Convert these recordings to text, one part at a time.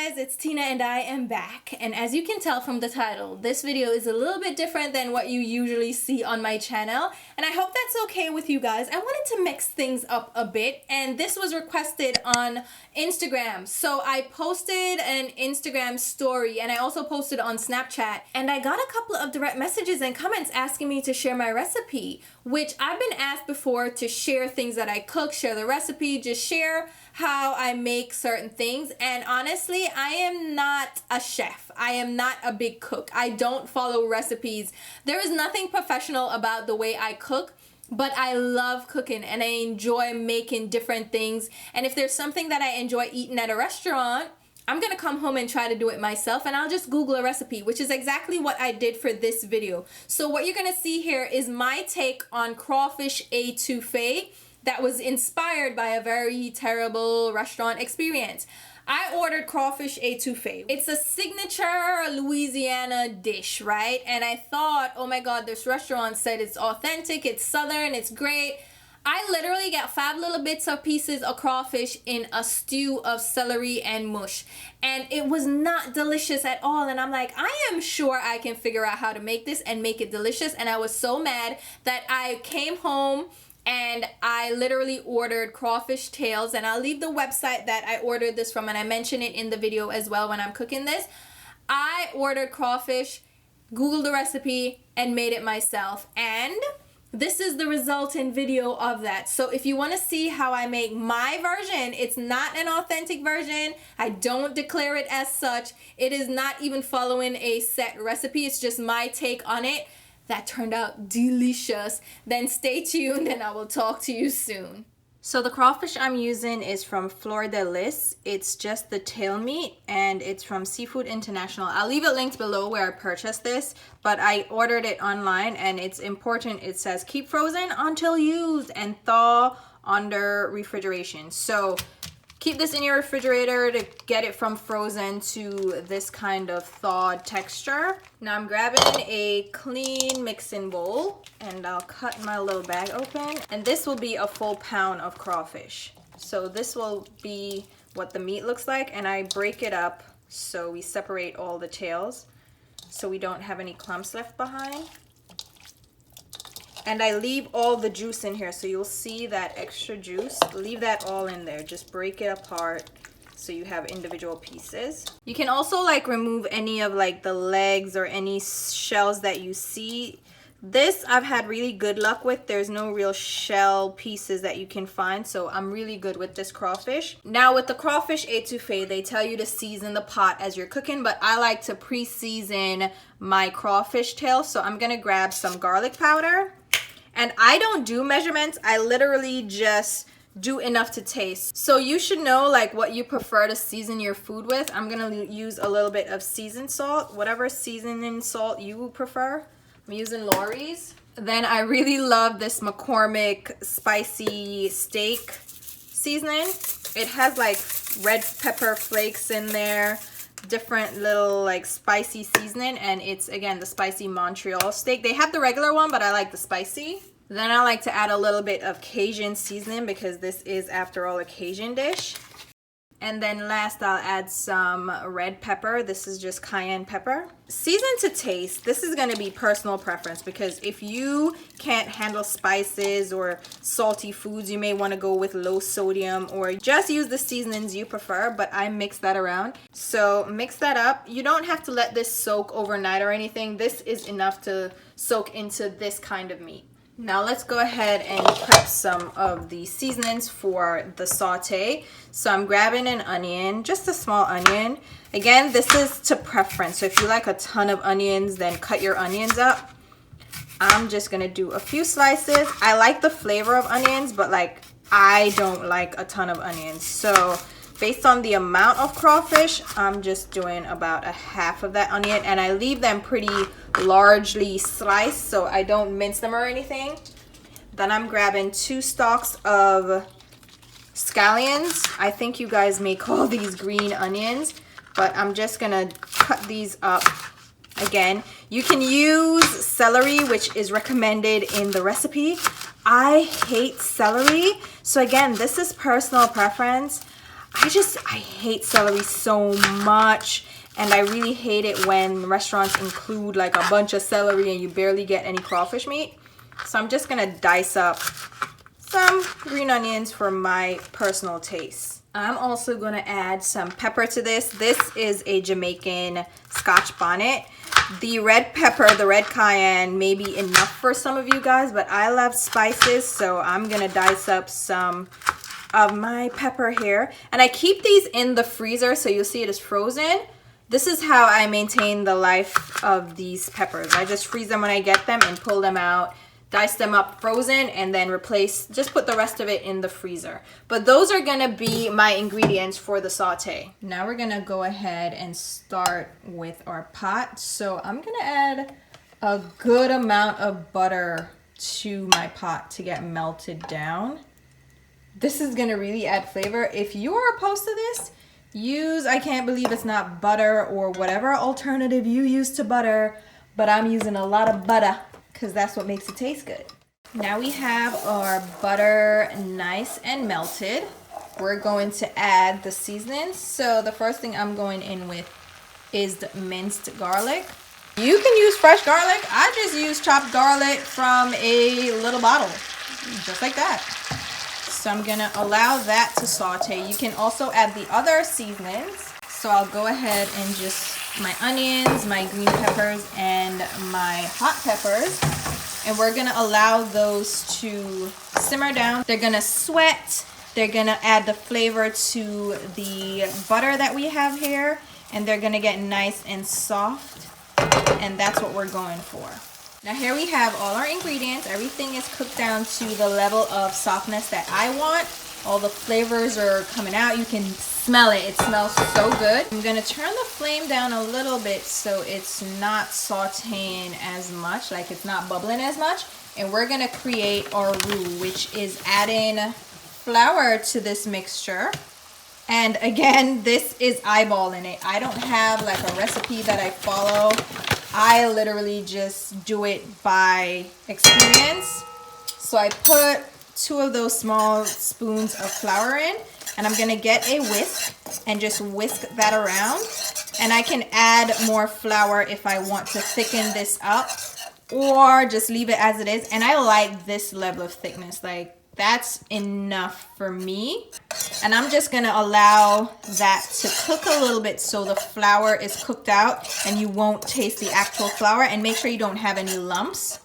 guys, it's Tina and I am back. And as you can tell from the title, this video is a little bit different than what you usually see on my channel. And I hope that's okay with you guys. I wanted to mix things up a bit, and this was requested on Instagram. So I posted an Instagram story and I also posted on Snapchat. And I got a couple of direct messages and comments asking me to share my recipe, which I've been asked before to share things that I cook, share the recipe, just share how I make certain things. And honestly, I am not a chef. I am not a big cook. I don't follow recipes. There is nothing professional about the way I cook, but I love cooking and I enjoy making different things. And if there's something that I enjoy eating at a restaurant, I'm gonna come home and try to do it myself, and I'll just Google a recipe, which is exactly what I did for this video. So what you're gonna see here is my take on crawfish etouffee that was inspired by a very terrible restaurant experience. I ordered crawfish etouffee. It's a signature Louisiana dish, right? And I thought, oh my God, this restaurant said it's authentic, it's southern, it's great. I literally got 5 little bits of pieces of crawfish in a stew of celery and mush. And it was not delicious at all. And I'm like, I am sure I can figure out how to make this and make it delicious. And I was so mad that I came home and I literally ordered crawfish tails. And I'll leave the website that I ordered this from, and I mention it in the video as well when I'm cooking this. I ordered crawfish, Googled the recipe, and made it myself. And this is the resultant video of that. So if you want to see how I make my version, it's not an authentic version. I don't declare it as such. It is not even following a set recipe. It's just my take on it. That turned out delicious. Then stay tuned and I will talk to you soon. So the crawfish I'm using is from Fleur de Lis. It's just the tail meat and it's from Seafood International. I'll leave it linked below where I purchased this, but I ordered it online, and it's important. It says keep frozen until used and thaw under refrigeration. So keep this in your refrigerator to get it from frozen to this kind of thawed texture. Now I'm grabbing a clean mixing bowl and I'll cut my little bag open. And this will be a full pound of crawfish. So this will be what the meat looks like, and I break it up so we separate all the tails so we don't have any clumps left behind. And I leave all the juice in here, so you'll see that extra juice. Leave that all in there. Just break it apart so you have individual pieces. You can also like remove any of like the legs or any shells that you see. This I've had really good luck with. There's no real shell pieces that you can find, so I'm really good with this crawfish. Now with the crawfish etouffee, they tell you to season the pot as you're cooking, but I like to pre-season my crawfish tail. So I'm gonna grab some garlic powder. And I don't do measurements. I literally just do enough to taste. So you should know like what you prefer to season your food with. I'm gonna use a little bit of seasoned salt, whatever seasoning salt you prefer. I'm using Lawry's. Then I really love this McCormick spicy steak seasoning. It has like red pepper flakes in there, different little like spicy seasoning, and it's again the spicy Montreal steak. They have the regular one, but I like the spicy. Then I like to add a little bit of Cajun seasoning because this is after all a Cajun dish. And then last I'll add some red pepper. This is just cayenne pepper. Season to taste. This is going to be personal preference, because if you can't handle spices or salty foods, you may want to go with low sodium or just use the seasonings you prefer, but I mix that around. So mix that up. You don't have to let this soak overnight or anything. This is enough to soak into this kind of meat. Now let's go ahead and prep some of the seasonings for the saute. So I'm grabbing an onion, just a small onion. Again, this is to preference. So if you like a ton of onions, then cut your onions up. I'm just gonna do a few slices. I like the flavor of onions, but like I don't like a ton of onions. So based on the amount of crawfish, I'm just doing about a half of that onion, and I leave them pretty largely sliced so I don't mince them or anything. Then I'm grabbing 2 stalks of scallions. I think you guys may call these green onions, but I'm just gonna cut these up. Again, you can use celery, which is recommended in the recipe. I hate celery, so again, this is personal preference. I hate celery so much. And I really hate it when restaurants include like a bunch of celery and you barely get any crawfish meat. So I'm just gonna dice up some green onions for my personal taste. I'm also gonna add some pepper to this. This is a Jamaican Scotch bonnet. The red pepper, the red cayenne may be enough for some of you guys, but I love spices, so I'm gonna dice up some of my pepper here. And I keep these in the freezer, so you'll see it is frozen. This is how I maintain the life of these peppers. I just freeze them when I get them and pull them out, dice them up frozen, and then just put the rest of it in the freezer. But those are gonna be my ingredients for the saute. Now we're gonna go ahead and start with our pot. So I'm gonna add a good amount of butter to my pot to get melted down. This is gonna really add flavor. If you are opposed to this, use, I can't believe it's not butter or whatever alternative you use to butter, but I'm using a lot of butter because that's what makes it taste good. Now we have our butter nice and melted. We're going to add the seasonings. So the first thing I'm going in with is the minced garlic. You can use fresh garlic. I just use chopped garlic from a little bottle, just like that. So I'm gonna allow that to saute. You can also add the other seasonings. So I'll go ahead and just my onions, my green peppers, and my hot peppers. And we're gonna allow those to simmer down. They're gonna sweat. They're gonna add the flavor to the butter that we have here. And they're gonna get nice and soft. And that's what we're going for. Now here we have all our ingredients. Everything is cooked down to the level of softness that I want. All the flavors are coming out. You can smell it. It smells so good. I'm gonna turn the flame down a little bit so it's not sauteing as much, like it's not bubbling as much. And we're gonna create our roux, which is adding flour to this mixture. And again, this is eyeballing it. I don't have like a recipe that I follow. I literally just do it by experience. So I put 2 of those small spoons of flour in, and I'm gonna get a whisk and just whisk that around. And I can add more flour if I want to thicken this up, or just leave it as it is. And I like this level of thickness, like that's enough for me. And I'm just gonna allow that to cook a little bit so the flour is cooked out and you won't taste the actual flour, and make sure you don't have any lumps.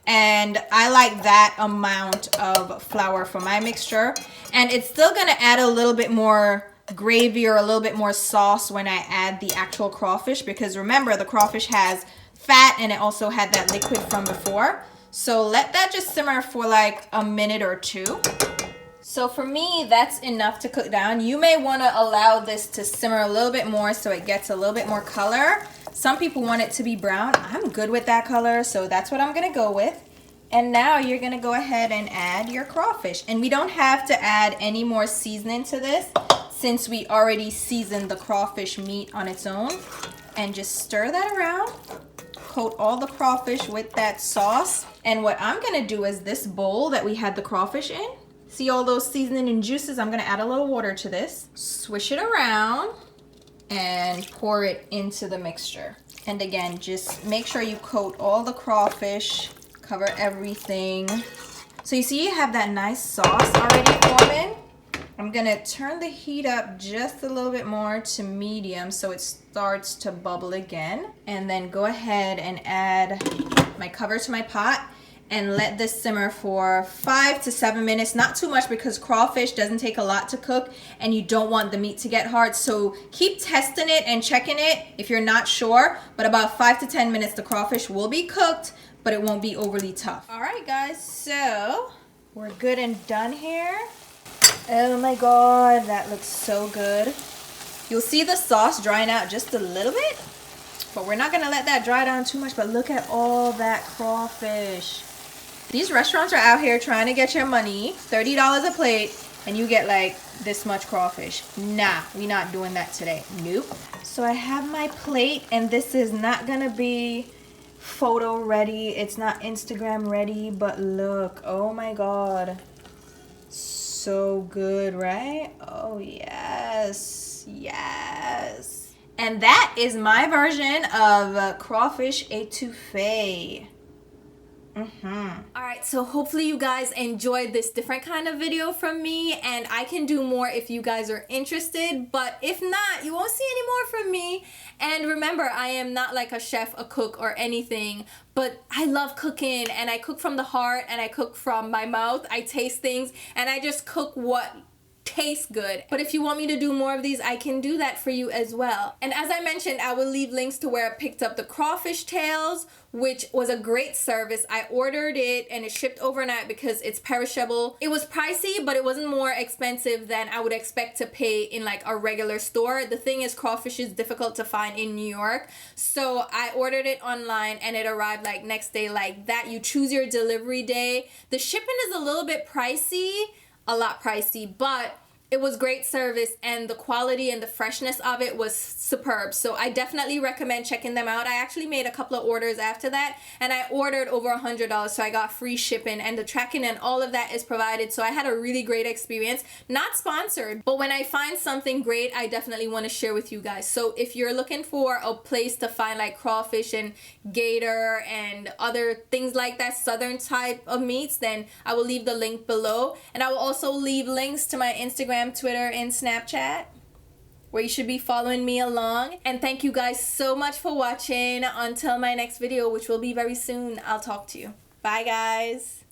And I like that amount of flour for my mixture. And it's still gonna add a little bit more gravy or a little bit more sauce when I add the actual crawfish, because remember the crawfish has fat and it also had that liquid from before. So let that just simmer for like a minute or 2. So for me, that's enough to cook down. You may want to allow this to simmer a little bit more so it gets a little bit more color. Some people want it to be brown. I'm good with that color, so that's what I'm going to go with. And now you're going to go ahead and add your crawfish. And we don't have to add any more seasoning to this since we already seasoned the crawfish meat on its own. And just stir that around. Coat all the crawfish with that sauce. And what I'm gonna do is this bowl that we had the crawfish in, see all those seasoning and juices? I'm gonna add a little water to this, swish it around, and pour it into the mixture. And again, just make sure you coat all the crawfish, cover everything. So you see you have that nice sauce already forming. I'm gonna turn the heat up just a little bit more to medium so it starts to bubble again. And then go ahead and add my cover to my pot and let this simmer for 5 to 7 minutes. Not too much because crawfish doesn't take a lot to cook and you don't want the meat to get hard. So keep testing it and checking it if you're not sure. But about 5 to 10 minutes the crawfish will be cooked, but it won't be overly tough. All right guys, so we're good and done here. Oh my god, that looks so good. You'll see the sauce drying out just a little bit, but we're not gonna let that dry down too much. But look at all that crawfish. These restaurants are out here trying to get your money, $30 a plate, and you get like this much crawfish. Nah, we're not doing that today. Nope. So I have my plate, and this is not gonna be photo ready. It's not Instagram ready, but look, oh my god. so good, right? Oh, yes. Yes. And that is my version of crawfish etouffee. Alright, so hopefully you guys enjoyed this different kind of video from me, and I can do more if you guys are interested, but if not, you won't see any more from me. And remember, I am not like a chef, a cook, or anything, but I love cooking, and I cook from the heart, and I cook from my mouth. I taste things, and I just cook what tastes good. But if you want me to do more of these, I can do that for you as well. And as I mentioned, I will leave links to where I picked up the crawfish tails, which was a great service. I ordered it and it shipped overnight because it's perishable. It was pricey, but it wasn't more expensive than I would expect to pay in like a regular store. The thing is, crawfish is difficult to find in New York, so I ordered it online and it arrived like next day like that. You choose your delivery day. The shipping is a little bit pricey, a lot pricey, but it was great service, and the quality and the freshness of it was superb. So I definitely recommend checking them out. I actually made a couple of orders after that, and I ordered over $100, so I got free shipping, and the tracking and all of that is provided. So I had a really great experience. Not sponsored, but when I find something great, I definitely want to share with you guys. So if you're looking for a place to find like crawfish and gator and other things like that, southern type of meats, then I will leave the link below, and I will also leave links to my Instagram, Twitter, and Snapchat, where you should be following me along. And thank you guys so much for watching. Until my next video, which will be very soon, I'll talk to you. Bye, guys.